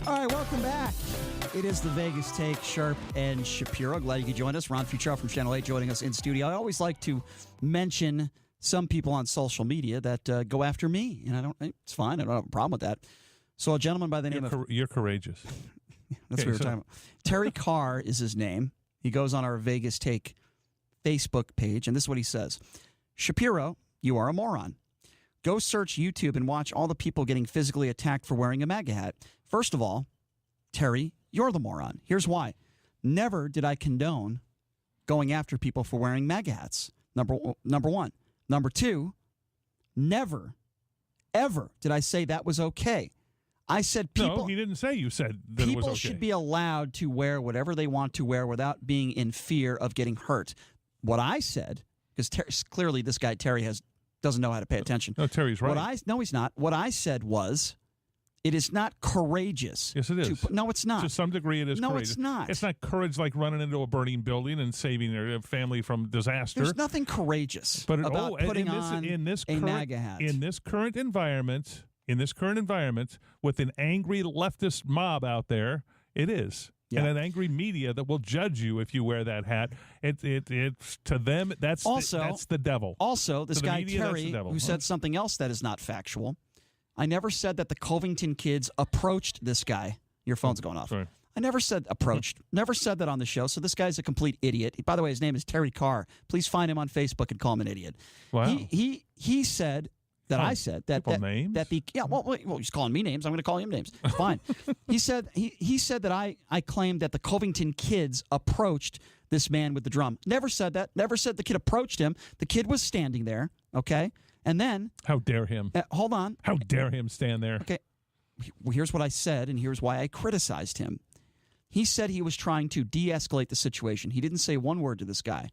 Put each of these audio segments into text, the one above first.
All right, welcome back. It is the Vegas Take, Sharp and Shapiro. Glad you could join us. Ron Futrell from Channel 8 joining us in studio. I always like to mention some people on social media that go after me, and it's fine. I don't have a problem with that. So a gentleman by the name of... You're courageous. That's what we were talking about. Terry Carr is his name. He goes on our Vegas Take Facebook page, and this is what he says. Shapiro, you are a moron. Go search YouTube and watch all the people getting physically attacked for wearing a MAGA hat. First of all, Terry, you're the moron. Here's why. Never did I condone going after people for wearing MAGA hats. Number one. Number two, never, ever did I say that was okay. I said people... No, he didn't say you said that it was okay. People should be allowed to wear whatever they want to wear without being in fear of getting hurt. What I said, because clearly this guy, Terry, doesn't know how to pay attention. No, Terry's right. No, he's not. What I said was... It is not courageous. Yes, it is. No, it's not. To some degree, it is courageous. No, it's not. It's not courage like running into a burning building and saving your family from disaster. There's nothing courageous about putting on a MAGA hat. In this current environment, with an angry leftist mob out there, it is. Yeah. And an angry media that will judge you if you wear that hat. It's to them, that's the devil. Also, this guy, Terry, who said something else that is not factual. I never said that the Covington kids approached this guy. Your phone's going off. Sorry. I never said approached. Never said that on the show. So this guy's a complete idiot. By the way, his name is Terry Carr. Please find him on Facebook and call him an idiot. Wow. He said that I said that names? Well, he's calling me names. I'm going to call him names. It's fine. he said that I claimed that the Covington kids approached this man with the drum. Never said that. Never said the kid approached him. The kid was standing there. Okay. And then... How dare him? Hold on. How dare him stand there? Okay. Here's what I said, and here's why I criticized him. He said he was trying to de-escalate the situation. He didn't say one word to this guy.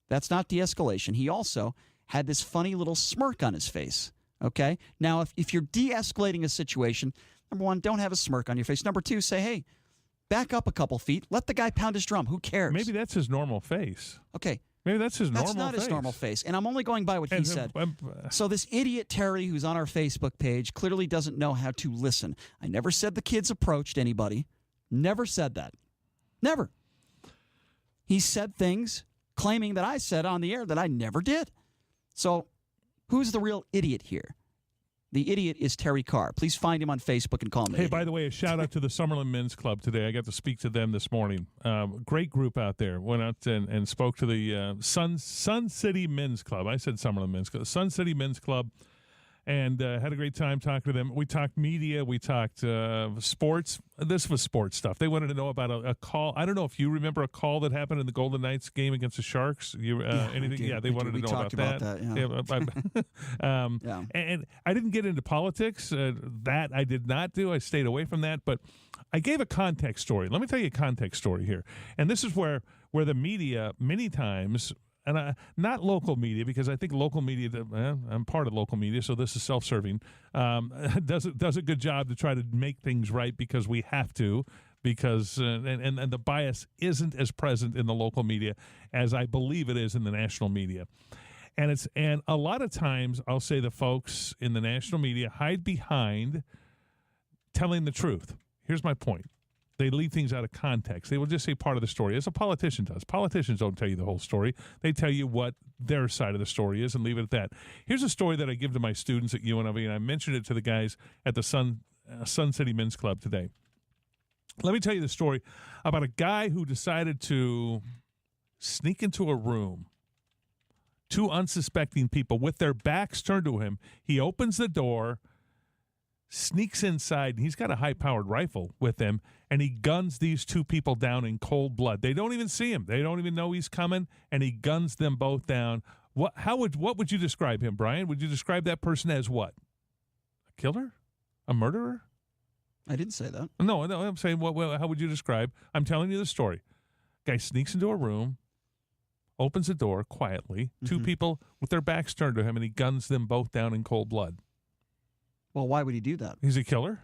That's not de-escalation. He also had this funny little smirk on his face. Okay? Now, if you're de-escalating a situation, number one, don't have a smirk on your face. Number two, say, hey, back up a couple feet. Let the guy pound his drum. Who cares? Maybe that's his normal face. Okay. Maybe that's his normal face. That's not his normal face, and I'm only going by what he said. So this idiot Terry, who's on our Facebook page, clearly doesn't know how to listen. I never said the kids approached anybody. Never said that. Never. He said things claiming that I said on the air that I never did. So who's the real idiot here? The idiot is Terry Carr. Please find him on Facebook and call him. Hey, by the way, a shout out to the Summerlin Men's Club today. I got to speak to them this morning. Great group out there. Went out and spoke to the Sun City Men's Club. I said Summerlin Men's Club. Sun City Men's Club. And had a great time talking to them. We talked media. We talked sports. This was sports stuff. They wanted to know about a call. I don't know if you remember a call that happened in the Golden Knights game against the Sharks. Anything? Yeah, they wanted to know about that. Yeah. And I didn't get into politics. That I did not do. I stayed away from that. But I gave a context story. Let me tell you a context story here. And this is where the media many times... And not local media, because I think local media, I'm part of local media, so this is self-serving, does a good job to try to make things right because we have to, because and the bias isn't as present in the local media as I believe it is in the national media. And a lot of times I'll say the folks in the national media hide behind telling the truth. Here's my point. They leave things out of context. They will just say part of the story, as a politician does. Politicians don't tell you the whole story. They tell you what their side of the story is and leave it at that. Here's a story that I give to my students at UNLV, and I mentioned it to the guys at the Sun City Men's Club today. Let me tell you the story about a guy who decided to sneak into a room. Two unsuspecting people with their backs turned to him. He opens the door, sneaks inside, and he's got a high-powered rifle with him, and he guns these two people down in cold blood. They don't even see him. They don't even know he's coming, and he guns them both down. What would you describe him, Brian? Would you describe that person as what? A killer? A murderer? I didn't say that. No, I'm saying, how would you describe? I'm telling you the story. Guy sneaks into a room, opens the door quietly, two people with their backs turned to him, and he guns them both down in cold blood. Well, why would he do that? He's a killer.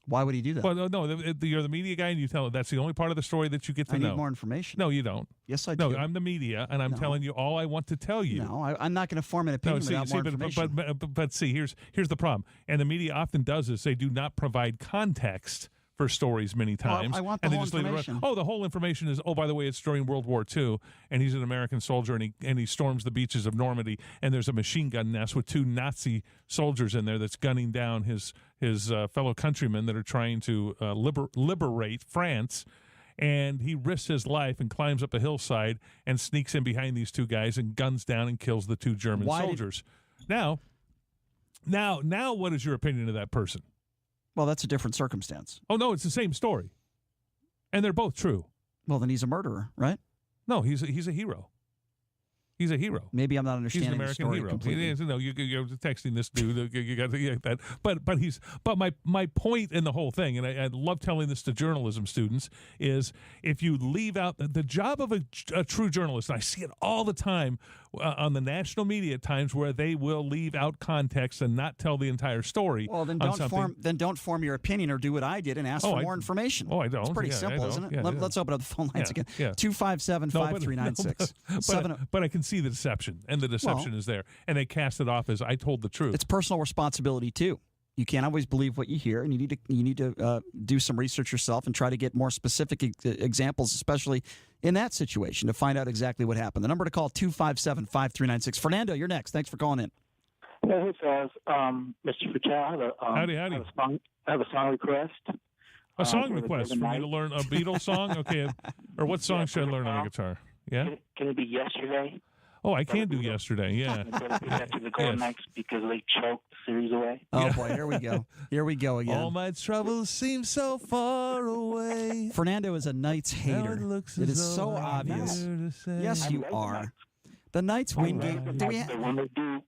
Why would he do that? Well, no, you're the media guy, and you tell him that's the only part of the story that you get to I know. need more information. No, you don't. Yes, I do. No, I'm the media, and I'm telling you all I want to tell you. No, I'm not going to form an opinion without more information. But see, here's the problem. And the media often does this. They do not provide context for stories many times. I want the and whole they just leave information. the whole information is, by the way, it's during World War II, and he's an American soldier, and he storms the beaches of Normandy, and there's a machine gun nest with 2 Nazi soldiers in there that's gunning down his fellow countrymen that are trying to liberate France. And he risks his life and climbs up a hillside and sneaks in behind these 2 guys and guns down and kills the 2 German soldiers. Now, what is your opinion of that person? Well, that's a different circumstance. Oh, no, it's the same story. And they're both true. Well, then he's a murderer, right? No, he's a hero. He's a hero. Maybe I'm not understanding He's an American the story hero. completely. No, you're texting this dude. You got that. But my point in the whole thing, and I love telling this to journalism students, is if you leave out the job of a true journalist, and I see it all the time on the national media at times where they will leave out context and not tell the entire story. Well, then don't form your opinion or do what I did and ask for more information. Oh, I don't. It's pretty simple, isn't it? Yeah, Let's open up the phone lines again. Yeah. 257-5396. But I can see the deception, and the deception is there, and they cast it off as I told the truth. It's personal responsibility too. You can't always believe what you hear, and you need to do some research yourself and try to get more specific examples, especially in that situation, to find out exactly what happened. The number to call 257-5396. Fernando, you're next. Thanks for calling in. Hey, fellas. Mr. Patel, howdy. I have a song request. A song request for me to learn a Beatles song? Okay. Or what song should I learn on the guitar? Yeah? Can it be Yesterday? Oh, I can do Yesterday, yeah. After the Golden Knights because they choked the series away. Oh, boy, here we go. Here we go again. All my troubles seem so far away. Fernando is a Knights hater. It is so obvious. Yes, you are. The Knights win game. When they do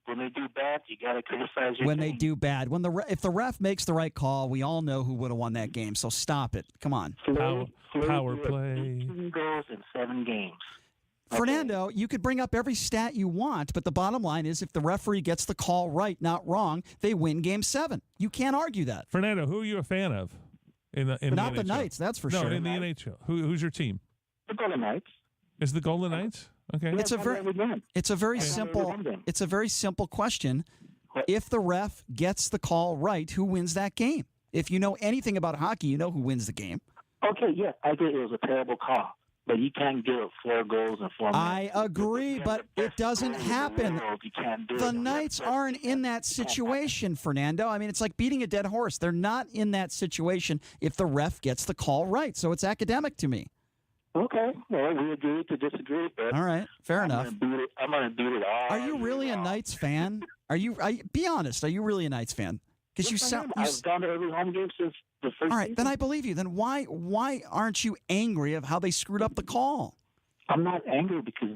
bad, you got to criticize your When team. they do bad. If the ref makes the right call, we all know who would have won that game. So stop it. Come on. Power play. 18 goals in 7 games. Fernando, you could bring up every stat you want, but the bottom line is if the referee gets the call right, not wrong, they win Game 7. You can't argue that. Fernando, who are you a fan of? Not the Knights, that's for sure. No, in the NHL. Who's your team? The Golden Knights. Is the Golden Knights? Okay. It's a very simple question. If the ref gets the call right, who wins that game? If you know anything about hockey, you know who wins the game. Okay, yeah, I agree. It was a terrible call. But you can't give 4 goals in 4 minutes. I agree, but it doesn't happen. The Knights aren't in that situation, Fernando. I mean, it's like beating a dead horse. They're not in that situation if the ref gets the call right. So it's academic to me. Okay. Well, we agree to disagree. But all right. Fair enough. I'm going to beat it all. Are you really a Knights fan? Be honest. Are you really a Knights fan? Because you sound. I've gone to every home game since the first. All right, season. then I believe you. Then why aren't you angry of how they screwed up the call? I'm not angry because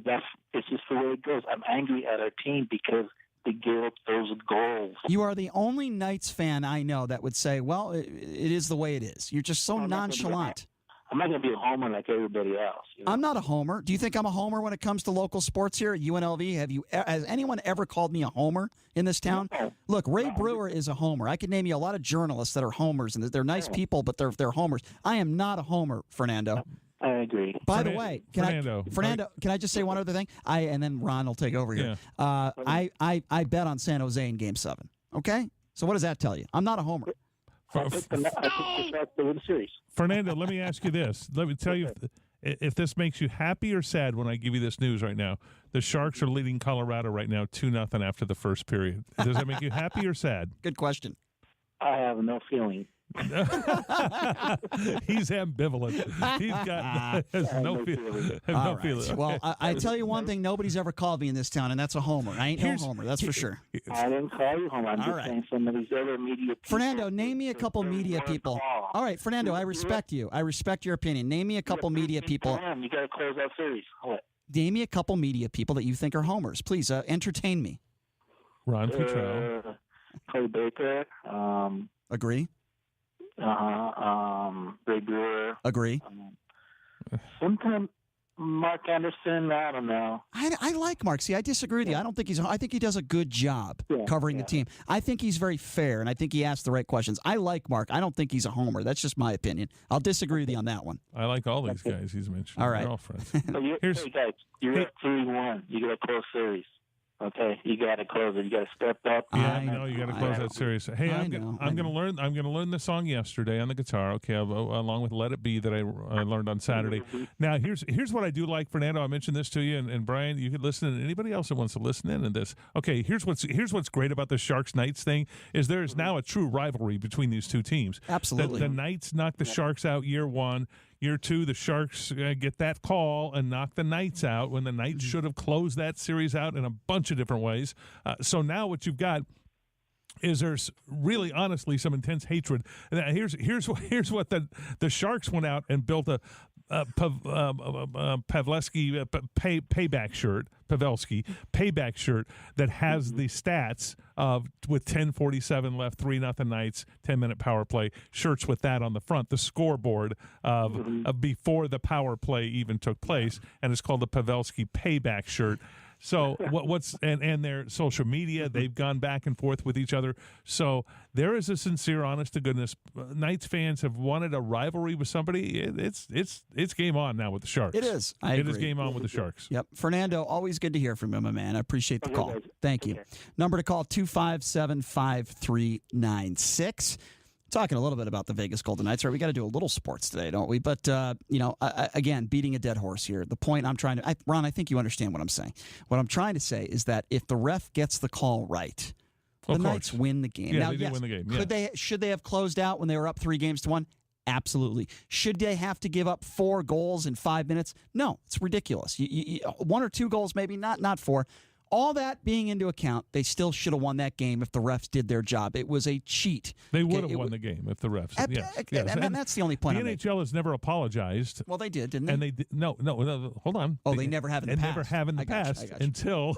it's just the way it goes. I'm angry at our team because they gave up those goals. You are the only Knights fan I know that would say, "Well, it is the way it is." You're just so nonchalant. I'm not going to be a homer like everybody else. You know? I'm not a homer. Do you think I'm a homer when it comes to local sports here at UNLV? Has anyone ever called me a homer in this town? No. Look, Ray Brewer is a homer. I could name you a lot of journalists that are homers, and they're nice people, but they're homers. I am not a homer, Fernando. I agree. By the way, Fernando, can I just say one other thing? And then Ron will take over here. Yeah. I bet on San Jose in Game 7. Okay? So what does that tell you? I'm not a homer. I think the Sharks will win the series. Fernando, let me ask you this. Let me tell you if this makes you happy or sad when I give you this news right now. The Sharks are leading Colorado right now 2-0 after the first period. Does that make you happy or sad? Good question. I have no feeling. He's ambivalent. He's got no feeling. Well, I tell you one thing: nobody's ever called me in this town, and that's a homer. I ain't no homer, that's for sure. I didn't call you homer. I'm just saying some of these other media people. Fernando, name me a couple media people. All right, Fernando, I respect you. I respect your opinion. Name me a couple media people. You got to close that series. What? Name me a couple media people that you think are homers. Please entertain me. Ron Futrell. Clay Baker. Agree. Ray Brewer. Agree. Sometimes Mark Anderson, I don't know. I like Mark. See, I disagree with you. I don't think I think he does a good job covering the team. I think he's very fair, and I think he asks the right questions. I like Mark. I don't think he's a homer. That's just my opinion. I'll disagree with you on that one. I like all these guys he's mentioned. All right. They're all friends. So hey guys, you're at 3-1. You got a close series. Okay, you got to close it. You got to step up. Yeah, I know you got to close that series. Hey, I'm going to learn. I'm going to learn the song yesterday on the guitar. Okay, along with "Let It Be" that I learned on Saturday. Now, here's what I do like, Fernando. I mentioned this to you, and Brian, you could listen, and anybody else that wants to listen in on this. Okay, here's what's great about the Sharks Knights thing is there is now a true rivalry between these two teams. Absolutely, the Knights knocked the Sharks out year one. Year two, the Sharks get that call and knock the Knights out when the Knights should have closed that series out in a bunch of different ways. So now what you've got is there's really, honestly, some intense hatred. Here's what the Sharks went out and built a Pavelski payback shirt. Pavelski payback shirt that has the stats of with 10:47 left, 3-0 Knights, 10-minute power play. Shirts with that on the front, the scoreboard of before the power play even took place, and it's called the Pavelski payback shirt. So what's their social media, they've gone back and forth with each other. So there is a sincere, honest to goodness, Knights fans have wanted a rivalry with somebody. It's game on now with the Sharks. It is. It is game on with the Sharks. Yep. Fernando, always good to hear from you, my man. I appreciate the call. Thank you. Number to call, 257-5396. Talking a little bit about the Vegas Golden Knights. Right, we got to do a little sports today, don't we? But, again, beating a dead horse here. The point I'm trying to – Ron, I think you understand what I'm saying. What I'm trying to say is that if the ref gets the call right, the Knights win the game. Yeah, now, they did win the game. Should they have closed out when they were up 3-1? Absolutely. Should they have to give up 4 goals in 5 minutes? No, it's ridiculous. 1 or 2 goals, maybe, not 4. All that being into account, they still should have won that game if the refs did their job. It was a cheat. They would have won the game if the refs. Yes. And that's the only point. The NHL has never apologized. Well, they did, didn't they? And they did, no. Hold on. Oh, they never have in the past. Never have in the past until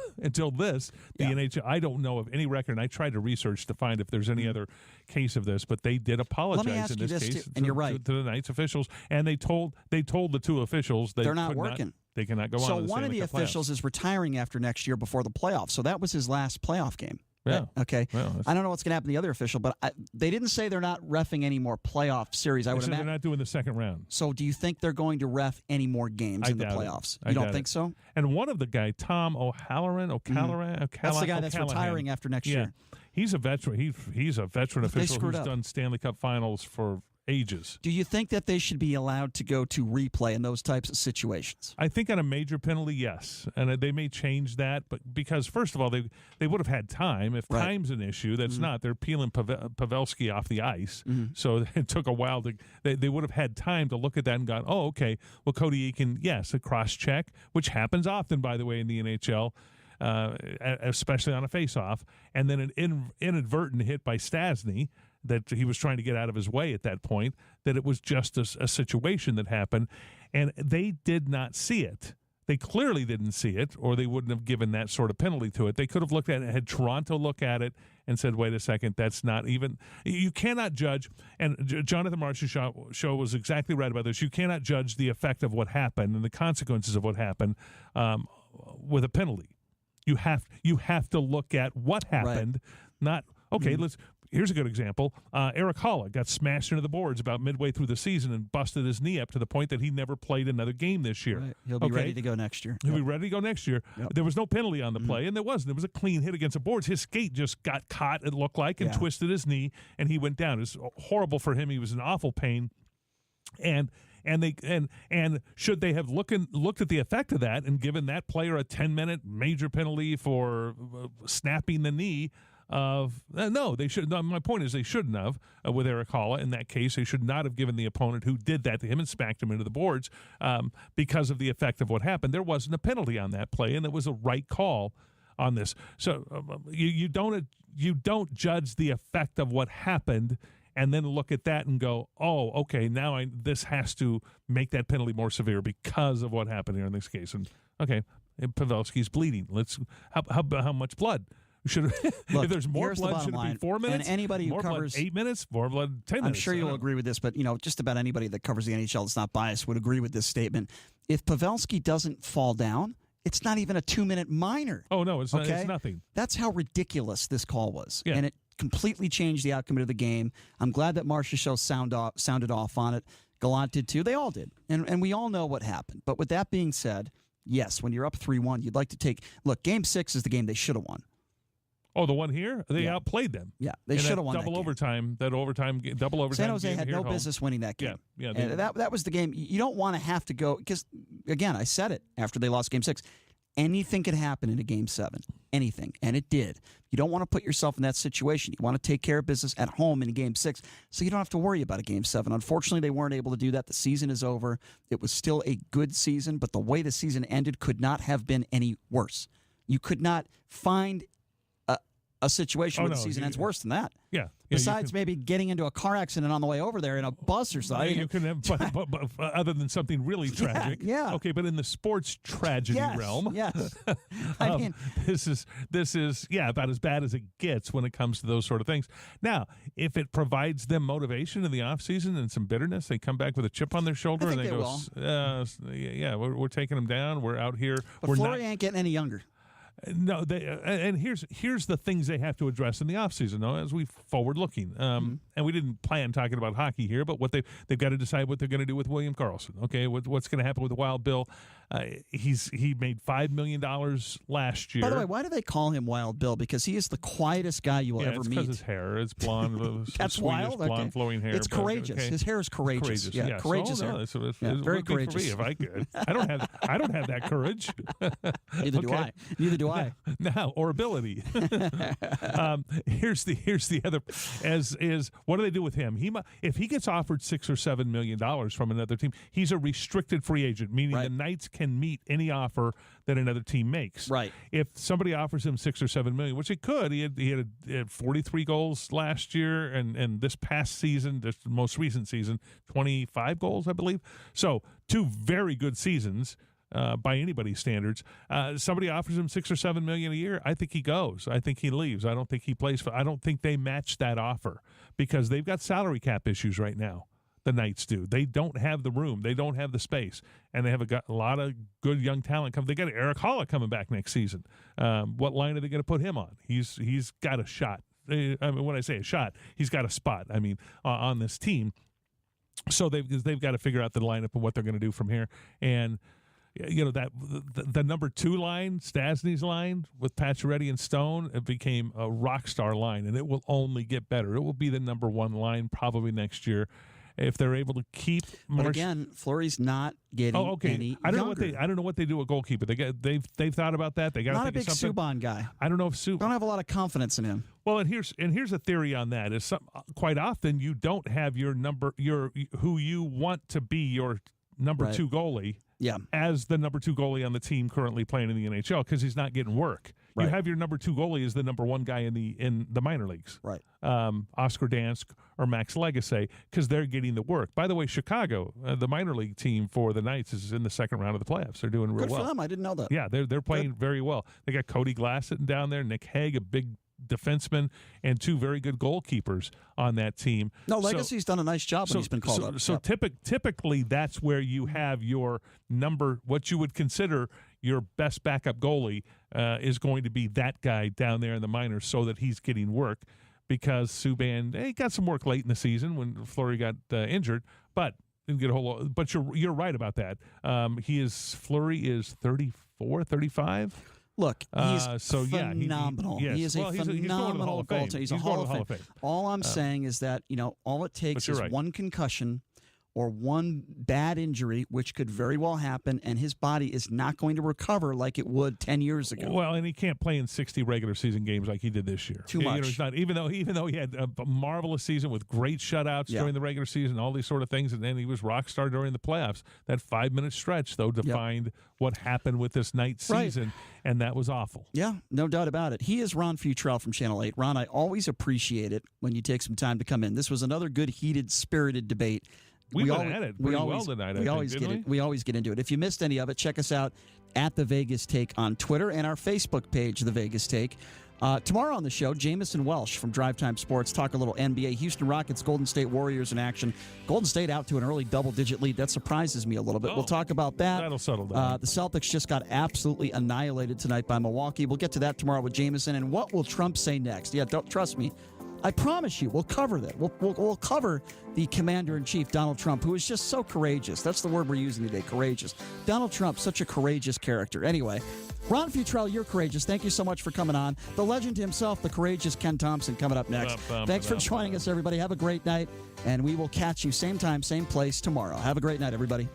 this. The NHL. I don't know of any record. And I tried to research to find if there's any other case of this, but they did apologize in this case. And you're right, to the Knights officials, and they told the 2 officials they're not working. They cannot go on. So one of the officials is retiring after next year before the playoffs. So that was his last playoff game. Yeah. Okay. Well, I don't know what's going to happen to the other official, but they didn't say they're not reffing any more playoff series. I would imagine they're not doing the second round. So do you think they're going to ref any more games in the playoffs? You don't think so? And one of the guy, Tom O'Halloran, that's the guy that's retiring after next year. He's a veteran. He's a veteran official who's done Stanley Cup Finals for ages. Do you think that they should be allowed to go to replay in those types of situations? I think on a major penalty, yes. And they may change that, but because, first of all, they would have had time. If time's an issue, that's not. They're peeling Pavelski off the ice. So it took a while to they would have had time to look at that and gone, oh, okay, well, Cody Eakin, yes, a cross-check, which happens often, by the way, in the NHL. Especially on a face-off, and then an inadvertent hit by Stastny that he was trying to get out of his way at that point, that it was just a situation that happened, and they did not see it. They clearly didn't see it, or they wouldn't have given that sort of penalty to it. They could have looked at it, had Toronto look at it, and said, wait a second, that's not even – you cannot judge – and Jonathan Marsh's show was exactly right about this. You cannot judge the effect of what happened and the consequences of what happened with a penalty. You have to look at what happened, not okay. Here's a good example. Eric Haula got smashed into the boards about midway through the season and busted his knee up to the point that he never played another game this year. Right. He'll be ready to go next year. He'll be ready to go next year. Yep. There was no penalty on the play, and there wasn't. It was a clean hit against the boards. His skate just got caught, it looked like, and twisted his knee, and he went down. It was horrible for him. He was in awful pain, and should they have looked at the effect of that and given that player a 10-minute major penalty for snapping the knee? No, they should. No, my point is they shouldn't have with Eric Haula. In that case, they should not have given the opponent who did that to him and smacked him into the boards because of the effect of what happened. There wasn't a penalty on that play, and it was a right call on this. So you don't judge the effect of what happened and then look at that and go, oh, okay, now this has to make that penalty more severe because of what happened here in this case. And okay, Pavelski's bleeding. How much blood? Should Look, if there's more here's the blood, bottom should it line. be 4 minutes? And anybody who more covers blood 8 minutes, more blood 10 minutes. I'm sure you'll agree with this, but just about anybody that covers the NHL that's not biased would agree with this statement. If Pavelski doesn't fall down, it's not even a 2-minute minor. Oh no, it's okay? it's nothing. That's how ridiculous this call was, Yeah. and it completely changed the outcome of the game. I'm glad that Marchessault sounded off on it. Gallant did too. They all did, and we all know what happened. But with that being said, yes, when you're up 3-1, you'd like to take. Look, Game 6 is the game they should have won. Oh, the one here? They outplayed them. Yeah, they should have won double that overtime. That overtime, double overtime. San Jose game had here no at home. business winning that game. Yeah. And that was the game. You don't want to have to go because, again, I said it after they lost Game 6. Anything could happen in a Game 7. Anything. And it did. You don't want to put yourself in that situation. You want to take care of business at home in Game 6 so you don't have to worry about a Game 7. Unfortunately, they weren't able to do that. The season is over. It was still a good season, but the way the season ended could not have been any worse. You could not find a situation where the season ends worse than that. Yeah. Besides maybe getting into a car accident on the way over there in a bus or something. You can have, but other than something really tragic. Yeah. Okay, but in the sports tragedy realm, yes. I mean, this is about as bad as it gets when it comes to those sort of things. Now, if it provides them motivation in the offseason and some bitterness, they come back with a chip on their shoulder and they go, we're taking them down. We're out here. But Fleury ain't getting any younger. No, and here's the things they have to address in the offseason, though, as we forward-looking. And we didn't plan talking about hockey here, but they've got to decide what they're going to do with William Karlsson. Okay, what's going to happen with Wild Bill? He made $5 million last year. By the way, why do they call him Wild Bill? Because he is the quietest guy you will ever meet. Because his hair, it's blonde. That's wild. Blonde flowing hair. It's courageous. Okay. His hair is courageous. Yeah, courageous hair. It's very courageous. For me if I could. I don't have that courage. Neither do I. Neither do I. Now or ability. Here's the other is what do they do with him? If he gets offered $6 or $7 million from another team, he's a restricted free agent, meaning the Knights can meet any offer that another team makes. Right. If somebody offers him $6 or $7 million, which it could, he had 43 goals last year, and this past season, this most recent season, 25 goals, I believe. So 2 very good seasons. By anybody's standards, somebody offers him $6 or $7 million a year. I think he goes. I think he leaves. I don't think he plays I don't think they match that offer because they've got salary cap issues right now. The Knights do. They don't have the room. They don't have the space, and they have a lot of good young talent coming. They got Eric Holla coming back next season. What line are they going to put him on? He's got a shot. I mean, when I say a shot, he's got a spot. I mean, on this team. So they've got to figure out the lineup and what they're going to do from here. And that the number 2 line, Stasny's line with Pacioretty and Stone, it became a rock star line, and it will only get better. It will be the number 1 line probably next year if they're able to keep. But again, Fleury's not getting any I don't younger. know what they do at goalkeeper. They've thought about that. They got not to a big Subban guy. I don't know if Subban. Don't have a lot of confidence in him. Well, and here's a theory on that is quite often you don't have your who you want to be your number 2 goalie. Yeah. As the number 2 goalie on the team currently playing in the NHL because he's not getting work. Right. You have your number 2 goalie as the number 1 guy in the minor leagues. Right. Oscar Dansk or Max Legacy because they're getting the work. By the way, Chicago, the minor league team for the Knights, is in the second round of the playoffs. They're doing real well. Good for them. I didn't know that. Yeah, they're playing very well. They got Cody Glass sitting down there, Nick Hague, a big defenseman, and 2 very good goalkeepers on that team. No, Legacy's done a nice job when he's been called up. So typically that's where you have your number, what you would consider your best backup goalie is going to be that guy down there in the minors so that he's getting work because Subban, he got some work late in the season when Fleury got injured, but didn't get a whole lot. But you're right about that. Fleury is 34, 35. Look, he's He phenomenal. He is a phenomenal goaltender. He's a Hall of Fame. All I'm saying is that, all it takes is one concussion or one bad injury, which could very well happen, and his body is not going to recover like it would 10 years ago. Well, and he can't play in 60 regular season games like he did this year. Too much. He's not, even though he had a marvelous season with great shutouts during the regular season, all these sort of things, and then he was rock star during the playoffs. That 5-minute stretch, though, defined what happened with this Knights season, and that was awful. Yeah, no doubt about it. He is Ron Futrell from Channel 8. Ron, I always appreciate it when you take some time to come in. This was another good, heated, spirited debate. We went at it pretty well tonight. We always get into it. If you missed any of it, check us out at The Vegas Take on Twitter and our Facebook page, The Vegas Take. Tomorrow on the show, Jamison Welsh from Drive Time Sports, talk a little NBA. Houston Rockets, Golden State Warriors in action. Golden State out to an early double-digit lead. That surprises me a little bit. We'll talk about that. That'll settle down. The Celtics just got absolutely annihilated tonight by Milwaukee. We'll get to that tomorrow with Jamison. And what will Trump say next? Yeah, don't trust me. I promise you, we'll cover that. We'll cover the Commander-in-Chief, Donald Trump, who is just so courageous. That's the word we're using today, courageous. Donald Trump, such a courageous character. Anyway, Ron Futrell, you're courageous. Thank you so much for coming on. The legend himself, the courageous Ken Thompson, coming up next. Thanks for joining us, everybody. Have a great night, and we will catch you same time, same place tomorrow. Have a great night, everybody.